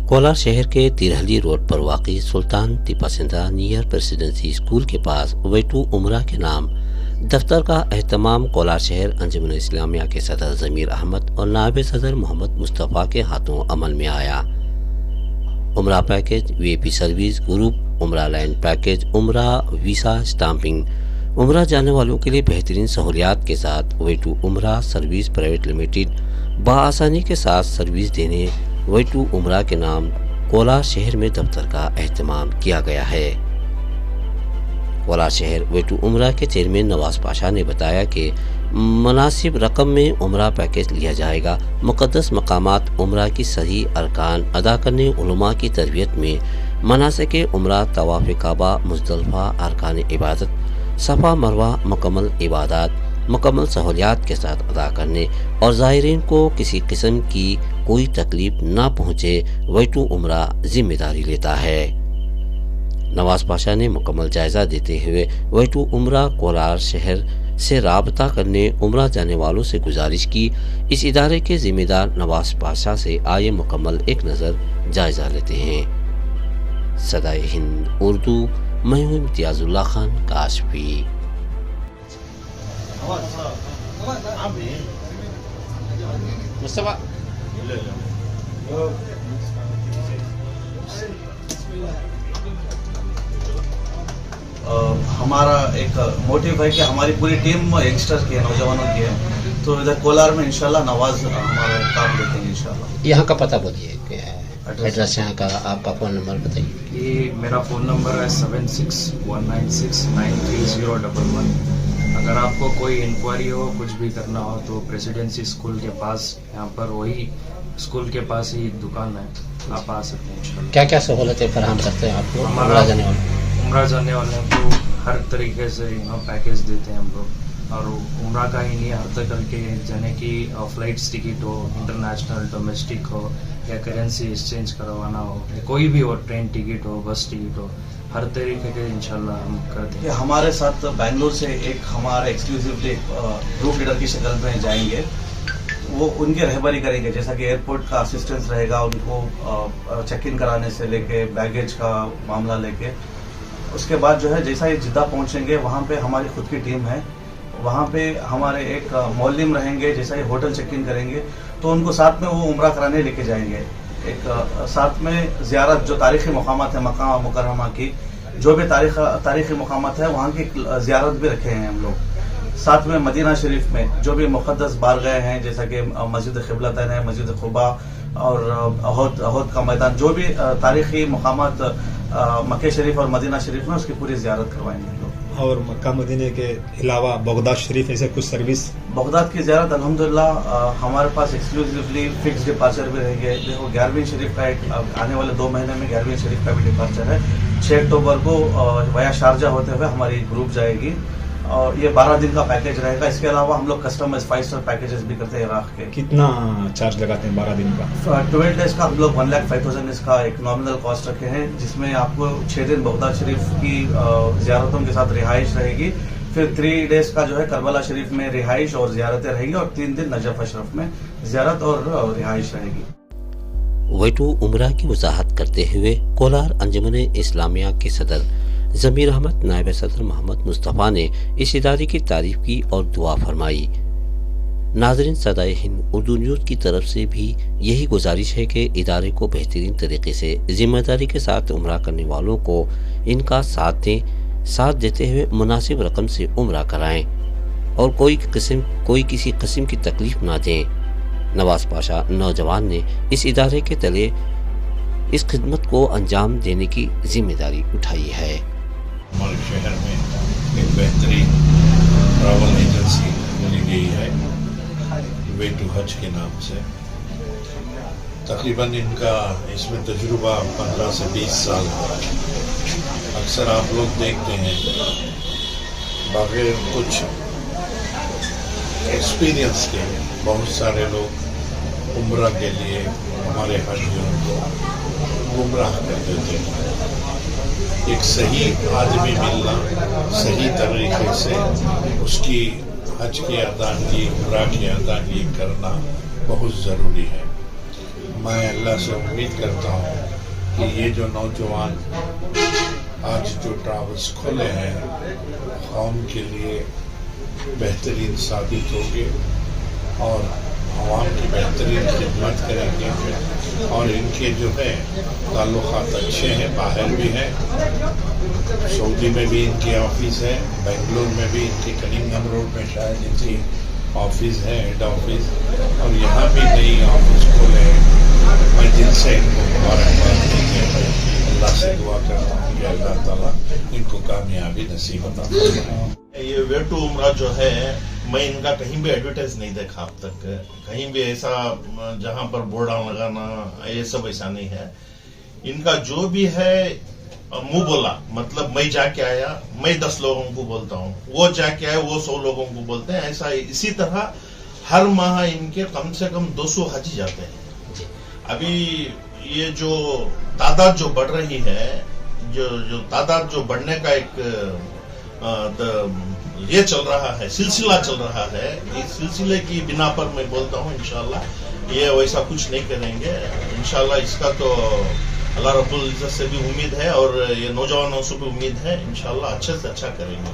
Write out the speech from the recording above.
कोलार शहर के तिरहली रोड पर वाक़ई सुल्तान टिपू नियर प्रेसिडेंसी स्कूल के पास वेटू उमरा के नाम दफ्तर का एहतमाम कोलार शहर अंजुमन इस्लामिया के सदर ज़मीर अहमद और नायब सदर मोहम्मद मुस्तफ़ा के हाथों अमल में आया। उमरा पैकेज, वीआईपी सर्विस, ग्रुप उमरा लैंड पैकेज, उमरा वीसा स्टाम्पिंग, उमरा जाने वालों के लिए बेहतरीन सहूलियात के साथ वेटू उमरा सर्विस प्राइवेट लिमिटेड बआसानी के साथ सर्विस देने वेटू उमरा के नाम कोलार शहर में दफ्तर का एहतमाम किया गया है। कोलार शहर वेटू उमरा के चेयरमैन नवाज पाशा ने बताया कि मुनासिब रकम में उमरा पैकेज लिया जाएगा। मुक़द्दस मकामात उमरा की सही अरकान अदा करने, उलमा की तरबियत में मनासिक उमरा, तवाफ़ काबा, मुज़दलिफ़ा, अरकान इबादत, सफ़ा मरवा मुकम्मल इबादत मुकम्मल सहूलियात के साथ अदा करने और ज़ायरीन को किसी किस्म की कोई तकलीफ ना पहुँचे वेटू उमरा जिम्मेदारी लेता है। नवाज पाशा ने मुकम्मल जायज़ा देते हुए वेटू उमरा कोलार शहर से राबता करने उमरा जाने वालों से गुजारिश की। इस इदारे के जिम्मेदार नवाज पाशा से आए मुकम्मल एक नज़र जायज़ा लेते हैं। सदाए हिंद उर्दू, मैं हूं इम्तियाजुल्लाह खान काशफी। मुस्तफा हमारा एक मोटिव है कि हमारी पूरी टीम यंगस्टर की है, नौजवानों की है। तो इधर कोलार में इंशाल्लाह नवाज हमारा काम देखेंगे इंशाल्लाह। यहाँ का पता बोलिए, एड्रेस यहाँ का, आपका फ़ोन नंबर बताइए। ये मेरा फ़ोन नंबर है 7619693011। अगर आपको कोई इंक्वायरी हो, कुछ भी करना हो तो प्रेसिडेंसी स्कूल के पास, यहाँ पर वही स्कूल के पास ही दुकान है, आप आ सकते हैं इंशाल्लाह। क्या क्या सहूलतें फराहम करते हैं आप लोग उमरा जाने वाले? उमरा जाने वाले को हर तरीके से पैकेज देते हैं हम लोग। और उमरा का ही नहीं, हर तरह के जाने की फ्लाइट्स टिकट हो, इंटरनेशनल डोमेस्टिक हो या करेंसी एक्सचेंज करवाना हो, या कोई भी हो, ट्रेन टिकट हो, बस टिकट हो, हर तरीके के इंशाल्लाह हम करते हैं। हमारे साथ बेंगलोर से एक हमारे एक्सक्लूसिवली ग्रुप लीडर की शक्ल में जाएंगे, वो उनकी रहबरी करेंगे। जैसा कि एयरपोर्ट का असिस्टेंस रहेगा, उनको चेक इन कराने से लेके बैगेज का मामला लेके, उसके बाद जो है जैसा ही जिद्दा पहुंचेंगे वहाँ पे हमारी खुद की टीम है, वहाँ पे हमारे एक मौलिम रहेंगे। जैसा ही होटल चेक इन करेंगे तो उनको साथ में वो उमरा कराने लेके जाएंगे। एक साथ में ज़ियारत, जो तारीख़ी मकामात है मक्का मुकर्रमा की, जो भी तारीख़ी मकामात है वहाँ की ज़ियारत भी रखे हैं हम लोग। साथ में मदीना शरीफ में जो भी मुक़द्दस बारगाह हैं, जैसा कि मस्जिद क़िबलतैन है, मस्जिद क़ुबा और अहद का मैदान, जो भी तारीख़ी मकामात मक्का शरीफ और मदीना शरीफ में, उसकी पूरी ज़ियारत करवाएंगे लोग। और मक्का मदीने के अलावा बगदाद शरीफ ऐसे कुछ सर्विस? बगदाद की ज़ियारत अल्हम्दुलिल्लाह हमारे पास एक्सक्लूसिवली फिक्स डिपार्चर भी रहेंगे। देखो 11वीं शरीफ का एक आने वाले 2 महीने में 11वीं शरीफ का भी डिपार्चर है। 6 अक्टूबर को वया शारजा होते हुए हमारी ग्रुप जाएगी और ये 12 दिन का पैकेज रहेगा। इसके अलावा हम लोग कस्टमाइज 5 स्टार पैकेजेस भी करते हैं इराक के। कितना चार्ज लगाते हैं 12 दिन का? 12 डेज का हम लोग 1,05,000 इसका एक नॉमिनल कॉस्ट रखे हैं, जिसमें आपको 6 दिन बगदाद शरीफ की ज़ियारतों के साथ रिहाइश रहेगी। फिर 3 डेज का जो है करबला शरीफ में रिहाइश और ज़ियारतें रहेंगी और 3 दिन नजफ अशरफ में ज़ियारत और रिहाइश रहेगी। वेटू उमरा की वजाहत करते हुए कोलार अंजुमन इस्लामिया के सदर ज़मीर अहमद, नायब सदर मोहम्मद मुस्तफ़ा ने इस इदारे की तारीफ की और दुआ फरमाई। नाज़रीन, सदाए हिंद उर्दू न्यूज़ की तरफ से भी यही गुजारिश है कि इदारे को बेहतरीन तरीके से जिम्मेदारी के साथ उमरा करने वालों को इनका साथ देते हुए मुनासिब रकम से उमरा कराएं और कोई किसी किस्म की तकलीफ ना दें। नवाज पाशा नौजवान ने इस इदारे के तले इस खिदमत को अंजाम देने की जिम्मेदारी उठाई है। हमारे शहर में एक बेहतरीन ट्रैवल एजेंसी बनी गई है वेटू हज के नाम से। तकरीबन इनका इसमें तजुर्बा 15 से 20 साल है। अक्सर आप लोग देखते हैं बगैर कुछ एक्सपीरियंस के बहुत सारे लोग उम्रा के लिए हमारे हजियों को गुमराह कर देते हैं। एक सही आदमी मिलना, सही तरीके से उसकी हज की अदायगी, उम्रा की अदायगी करना बहुत ज़रूरी है। मैं अल्लाह से उम्मीद करता हूँ कि ये जो नौजवान आज जो ट्रैवल्स खोले हैं कौम के लिए बेहतरीन साबित होंगे और आवाम की बेहतरीन खिदमत करेंगे और इनके जो है ताल्लुकात अच्छे हैं, बाहर भी हैं, सऊदी में भी इनकी ऑफिस है, बेंगलोर में भी इनकी कनिंगम रोड में शायद इनकी ऑफिस है, हेड ऑफिस, और यहाँ भी नई ऑफिस खोले हैं। मैं दिल से इनको मुबारकबाद देते हैं, अल्लाह से दुआ करता हूँ कि अल्लाह ताला इनको कामयाबी नसीब अता फरमाए। ये वे टू उम्रा जो है, मैं इनका कहीं भी एडवर्टाइज नहीं देखा अब तक, कहीं भी ऐसा जहां पर बोर्ड लगाना ये सब ऐसा नहीं है। इनका जो भी है मुंह बोला, मतलब मैं जाके आया, मैं 10 लोगों को बोलता हूँ, वो जाके आए वो 100 लोगों को बोलते हैं, ऐसा इसी तरह हर माह इनके कम से कम 200 हाजी जाते हैं। अभी ये जो तादाद जो बढ़ रही है, जो तादाद जो बढ़ने का एक ये चल रहा है, सिलसिला चल रहा है, इस सिलसिले की बिना पर मैं बोलता हूँ इंशाल्लाह ये वैसा कुछ नहीं करेंगे। इंशाल्लाह इसका तो अल्लाह रब्बुल इज्जत से भी उम्मीद है और ये नौजवानों से भी उम्मीद है, इंशाल्लाह अच्छे से अच्छा करेंगे।